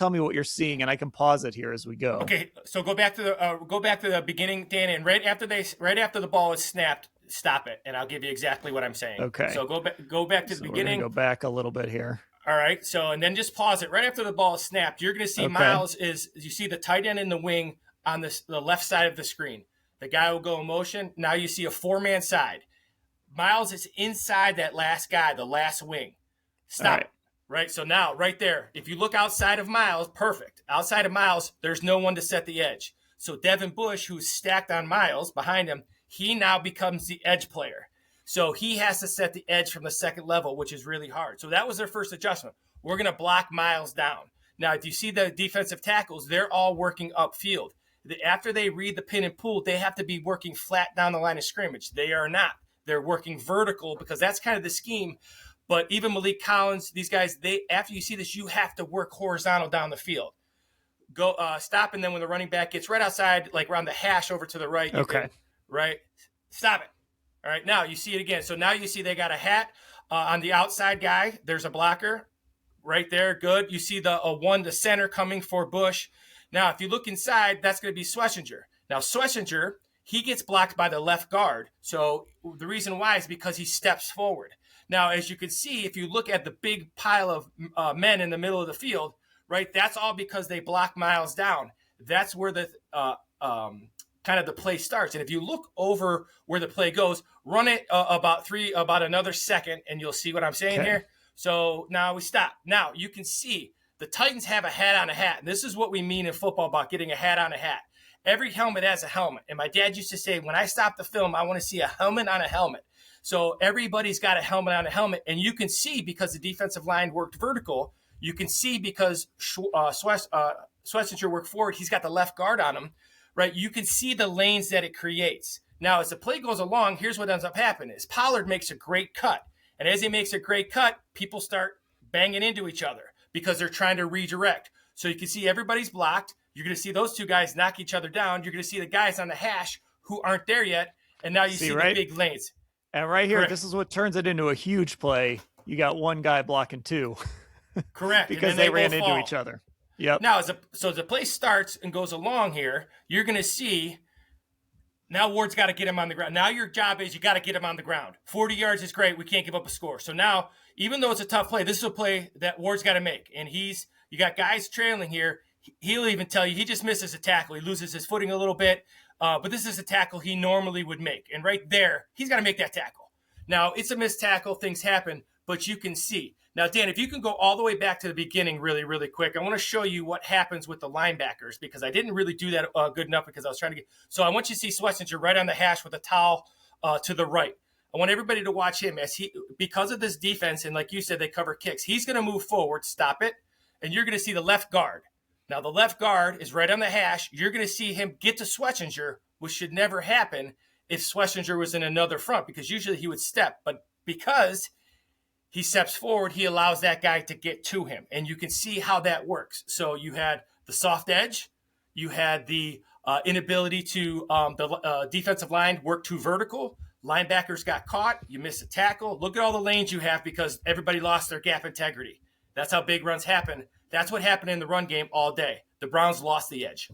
tell me what you're seeing, and I can pause it here as we go. Okay, so go back to the beginning, Dan, and right after the ball is snapped, stop it, and I'll give you exactly what I'm saying. Okay. So go back to the beginning. We're gonna go back a little bit here. All right. So and then just pause it right after the ball is snapped. You're going to see Miles you see the tight end in the wing on the left side of the screen. The guy will go in motion. Now you see a 4-man side. Miles is inside that last guy, the last wing. Stop it. Right. So now right there, if you look outside of Miles, perfect. Outside of Miles, there's no one to set the edge. So Devin Bush, who's stacked on Miles behind him, he now becomes the edge player. So he has to set the edge from the second level, which is really hard. So that was their first adjustment. We're going to block Miles down. Now, if you see the defensive tackles, they're all working upfield. After they read the pin and pull, they have to be working flat down the line of scrimmage. They are not. They're working vertical because that's kind of the scheme. But even Malik Collins, these guys, after you see this, you have to work horizontal down the field. Go stop, and then when the running back gets right outside, like around the hash over to the right, right, stop it. All right, now you see it again. So now you see they got a hat on the outside guy. There's a blocker right there. Good. You see the center coming for Bush. Now, if you look inside, that's going to be Schlesinger. Now, Schlesinger, he gets blocked by the left guard. So the reason why is because he steps forward. Now, as you can see, if you look at the big pile of men in the middle of the field, right, that's all because they block Miles down. That's where the kind of the play starts. And if you look over where the play goes, run it about another second, and you'll see what I'm saying here. So now we stop. Now you can see the Titans have a hat on a hat. And this is what we mean in football about getting a hat on a hat. Every helmet has a helmet. And my dad used to say, when I stop the film, I want to see a helmet on a helmet. So everybody's got a helmet on a helmet. And you can see because the defensive line worked vertical. You can see because Schlesinger worked forward. He's got the left guard on him. Right, you can see the lanes that it creates. Now, as the play goes along, here's what ends up happening is Pollard makes a great cut. And as he makes a great cut, people start banging into each other because they're trying to redirect. So you can see everybody's blocked. You're going to see those two guys knock each other down. You're going to see the guys on the hash who aren't there yet. And now you see the big lanes. And right here, this is what turns it into a huge play. You got one guy blocking two. Correct. Because they ran into each other. Yep. Now, so the play starts and goes along here, you're going to see now Ward's got to get him on the ground. Now your job is you got to get him on the ground. 40 yards is great. We can't give up a score. So now, even though it's a tough play, this is a play that Ward's got to make. And you got guys trailing here. He'll even tell you he just misses a tackle. He loses his footing a little bit. But this is a tackle he normally would make. And right there, he's got to make that tackle. Now, it's a missed tackle. Things happen. But you can see. Now, Dan, if you can go all the way back to the beginning really, really quick, I want to show you what happens with the linebackers because I didn't really do that good enough because I was trying to get – so I want you to see Schlesinger right on the hash with a towel to the right. I want everybody to watch him because of this defense, and like you said, they cover kicks. He's going to move forward, stop it, and you're going to see the left guard. Now, the left guard is right on the hash. You're going to see him get to Schlesinger, which should never happen if Schlesinger was in another front because usually he would step. But because – he steps forward, he allows that guy to get to him. And you can see how that works. So you had the soft edge. You had the inability to the defensive line work too vertical. Linebackers got caught. You missed a tackle. Look at all the lanes you have because everybody lost their gap integrity. That's how big runs happen. That's what happened in the run game all day. The Browns lost the edge.